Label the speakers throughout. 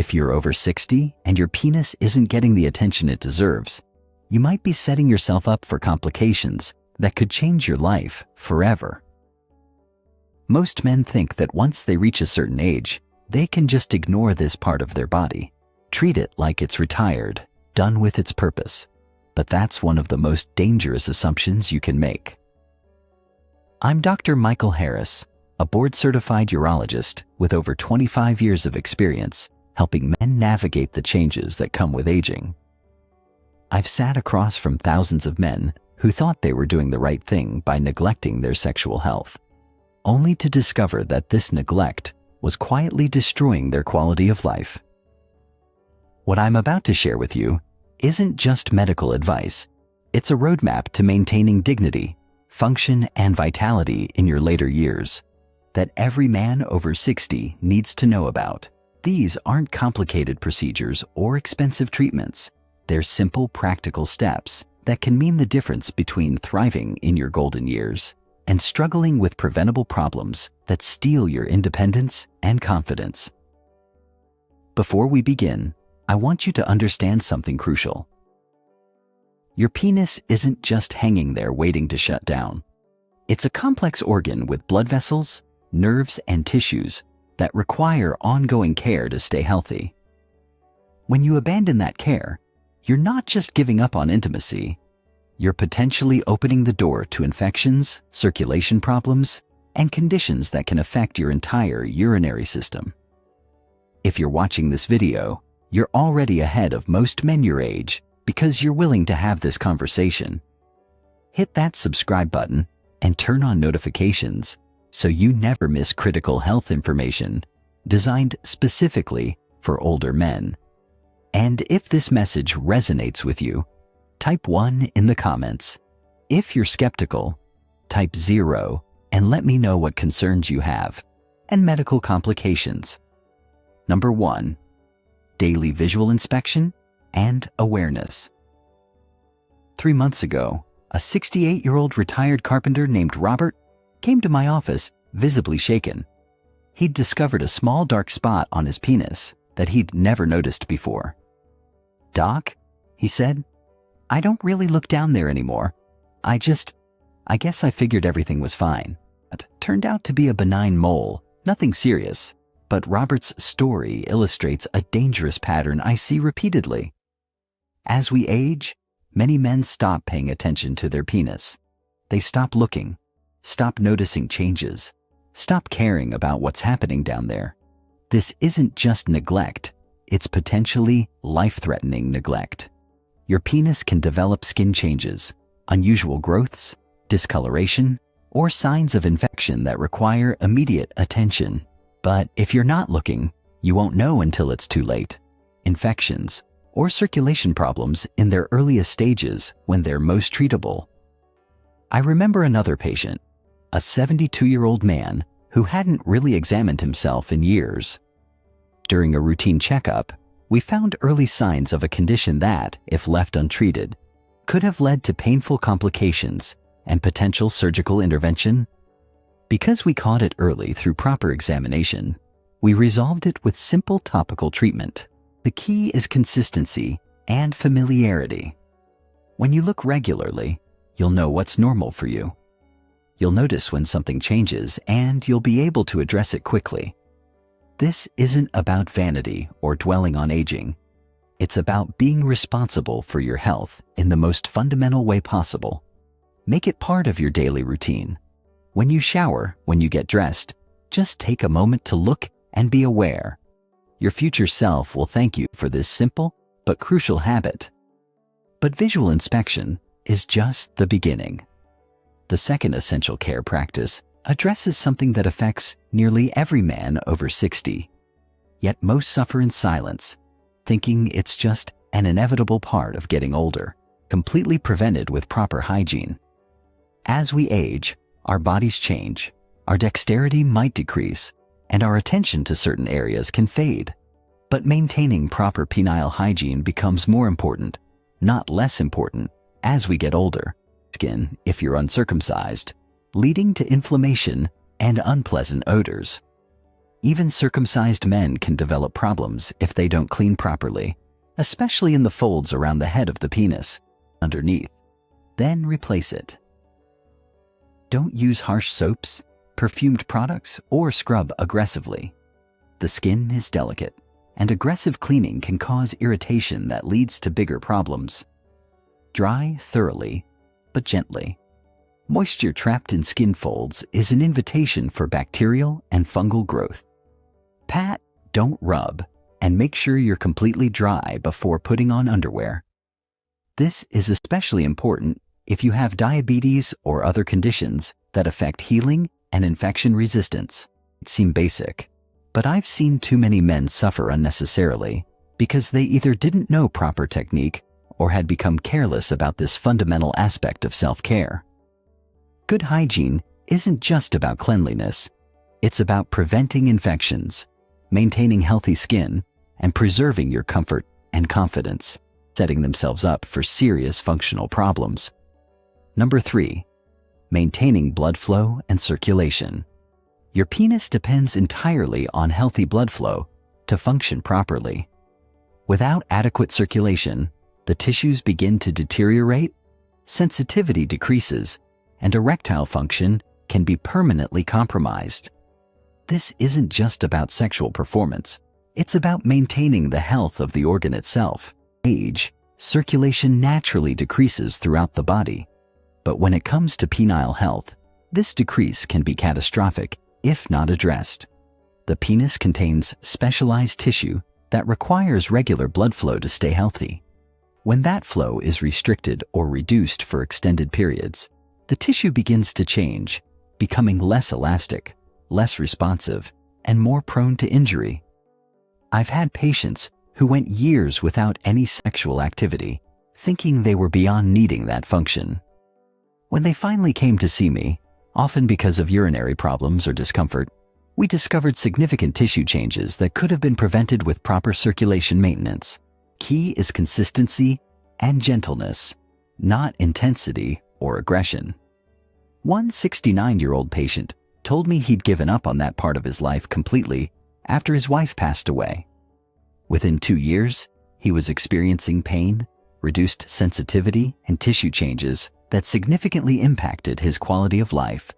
Speaker 1: If you're over 60 and your penis isn't getting the attention it deserves, you might be setting yourself up for complications that could change your life forever. Most men think that once they reach a certain age, they can just ignore this part of their body, treat it like it's retired, done with its purpose. But that's one of the most dangerous assumptions you can make. I'm Dr. Michael Harris, a board-certified urologist with over 25 years of experience helping men navigate the changes that come with aging. I've sat across from thousands of men who thought they were doing the right thing by neglecting their sexual health, only to discover that this neglect was quietly destroying their quality of life. What I'm about to share with you isn't just medical advice. It's a roadmap to maintaining dignity, function, and vitality in your later years that every man over 60 needs to know about. These aren't complicated procedures or expensive treatments. They're simple, practical steps that can mean the difference between thriving in your golden years and struggling with preventable problems that steal your independence and confidence. Before we begin, I want you to understand something crucial. Your penis isn't just hanging there waiting to shut down. It's a complex organ with blood vessels, nerves, and tissues that require ongoing care to stay healthy. When you abandon that care, you're not just giving up on intimacy. You're potentially opening the door to infections, circulation problems, and conditions that can affect your entire urinary system. If you're watching this video, you're already ahead of most men your age because you're willing to have this conversation. Hit that subscribe button and turn on notifications so you never miss critical health information designed specifically for older men. And if this message resonates with you, type 1 in the comments. If you're skeptical, type 0 and let me know what concerns you have and medical complications. Number 1. Daily visual inspection and awareness. 3 months ago, a 68-year-old retired carpenter named Robert came to my office visibly shaken. He'd discovered a small dark spot on his penis that he'd never noticed before. "Doc," he said, "I don't really look down there anymore. I guess I figured everything was fine." It turned out to be a benign mole, nothing serious. But Robert's story illustrates a dangerous pattern I see repeatedly. As we age, many men stop paying attention to their penis. They stop looking, stop noticing changes, stop caring about what's happening down there. This isn't just neglect, it's potentially life-threatening neglect. Your penis can develop skin changes, unusual growths, discoloration, or signs of infection that require immediate attention. But if you're not looking, you won't know until it's too late. Infections or circulation problems in their earliest stages when they're most treatable. I remember another patient, a 72-year-old man who hadn't really examined himself in years. During a routine checkup, we found early signs of a condition that, if left untreated, could have led to painful complications and potential surgical intervention. Because we caught it early through proper examination, we resolved it with simple topical treatment. The key is consistency and familiarity. When you look regularly, you'll know what's normal for you. You'll notice when something changes and you'll be able to address it quickly. This isn't about vanity or dwelling on aging. It's about being responsible for your health in the most fundamental way possible. Make it part of your daily routine. When you shower, when you get dressed, just take a moment to look and be aware. Your future self will thank you for this simple but crucial habit. But visual inspection is just the beginning. The second essential care practice addresses something that affects nearly every man over 60. Yet most suffer in silence, thinking it's just an inevitable part of getting older, completely prevented with proper hygiene. As we age, our bodies change, our dexterity might decrease, and our attention to certain areas can fade. But maintaining proper penile hygiene becomes more important, not less important, as we get older. Skin, if you're uncircumcised, leading to inflammation and unpleasant odors. Even circumcised men can develop problems if they don't clean properly, especially in the folds around the head of the penis, underneath. Then replace it. Don't use harsh soaps, perfumed products, or scrub aggressively. The skin is delicate, and aggressive cleaning can cause irritation that leads to bigger problems. Dry thoroughly, but gently. Moisture trapped in skin folds is an invitation for bacterial and fungal growth. Pat, don't rub, and make sure you're completely dry before putting on underwear. This is especially important if you have diabetes or other conditions that affect healing and infection resistance. It seems basic, but I've seen too many men suffer unnecessarily because they either didn't know proper technique or had become careless about this fundamental aspect of self-care. Good hygiene isn't just about cleanliness. It's about preventing infections, maintaining healthy skin, and preserving your comfort and confidence, setting themselves up for serious functional problems. Number 3, maintaining blood flow and circulation. Your penis depends entirely on healthy blood flow to function properly. Without adequate circulation, the tissues begin to deteriorate, sensitivity decreases, and erectile function can be permanently compromised. This isn't just about sexual performance. It's about maintaining the health of the organ itself. Age, circulation naturally decreases throughout the body. But when it comes to penile health, this decrease can be catastrophic if not addressed. The penis contains specialized tissue that requires regular blood flow to stay healthy. When that flow is restricted or reduced for extended periods, the tissue begins to change, becoming less elastic, less responsive, and more prone to injury. I've had patients who went years without any sexual activity, thinking they were beyond needing that function. When they finally came to see me, often because of urinary problems or discomfort, we discovered significant tissue changes that could have been prevented with proper circulation maintenance. Key is consistency and gentleness, not intensity or aggression. One 69-year-old patient told me he'd given up on that part of his life completely after his wife passed away. Within 2 years, he was experiencing pain, reduced sensitivity, and tissue changes that significantly impacted his quality of life.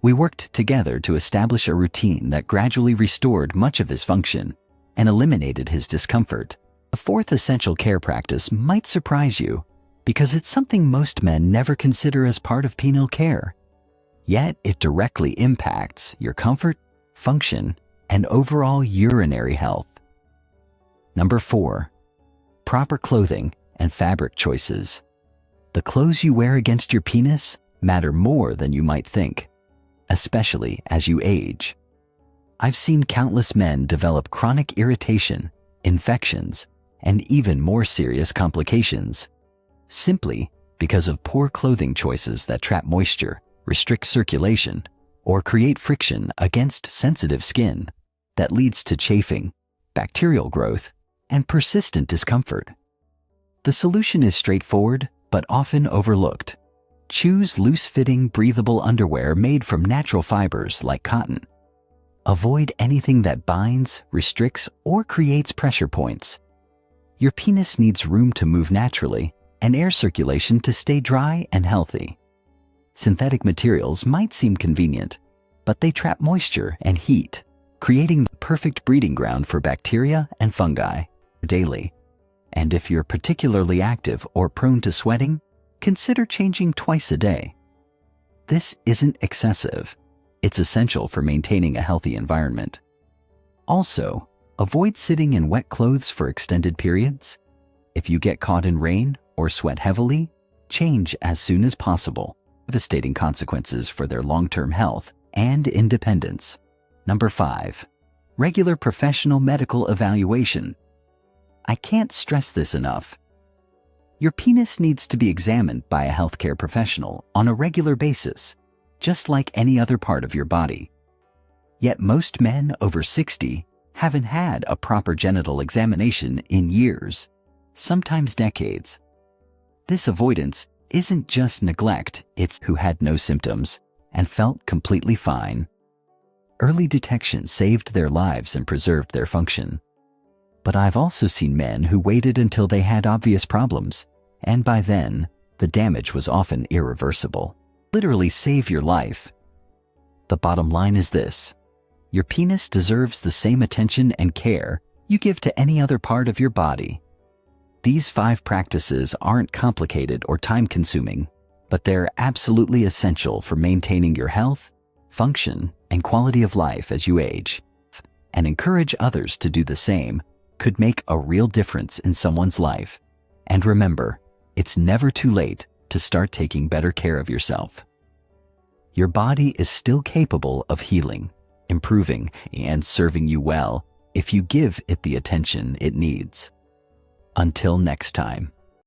Speaker 1: We worked together to establish a routine that gradually restored much of his function and eliminated his discomfort. The fourth essential care practice might surprise you because it's something most men never consider as part of penile care. Yet it directly impacts your comfort, function, and overall urinary health. Number 4, proper clothing and fabric choices. The clothes you wear against your penis matter more than you might think, especially as you age. I've seen countless men develop chronic irritation, infections, and even more serious complications, simply because of poor clothing choices that trap moisture, restrict circulation, or create friction against sensitive skin that leads to chafing, bacterial growth, and persistent discomfort. The solution is straightforward but often overlooked. Choose loose-fitting, breathable underwear made from natural fibers like cotton. Avoid anything that binds, restricts, or creates pressure points. Your penis needs room to move naturally and air circulation to stay dry and healthy. Synthetic materials might seem convenient, but they trap moisture and heat, creating the perfect breeding ground for bacteria and fungi daily. And if you're particularly active or prone to sweating, consider changing twice a day. This isn't excessive. It's essential for maintaining a healthy environment. Also, avoid sitting in wet clothes for extended periods. If you get caught in rain or sweat heavily, change as soon as possible. Devastating consequences for their long-term health and independence. Number 5, regular professional medical evaluation. I can't stress this enough. Your penis needs to be examined by a healthcare professional on a regular basis, just like any other part of your body. Yet most men over 60 haven't had a proper genital examination in years, sometimes decades. This avoidance isn't just neglect, it's who had no symptoms and felt completely fine. Early detection saved their lives and preserved their function. But I've also seen men who waited until they had obvious problems, and by then, the damage was often irreversible. Literally save your life. The bottom line is this: your penis deserves the same attention and care you give to any other part of your body. These 5 practices aren't complicated or time-consuming, but they're absolutely essential for maintaining your health, function, and quality of life as you age. And encourage others to do the same could make a real difference in someone's life. And remember, it's never too late to start taking better care of yourself. Your body is still capable of healing, improving, and serving you well if you give it the attention it needs. Until next time.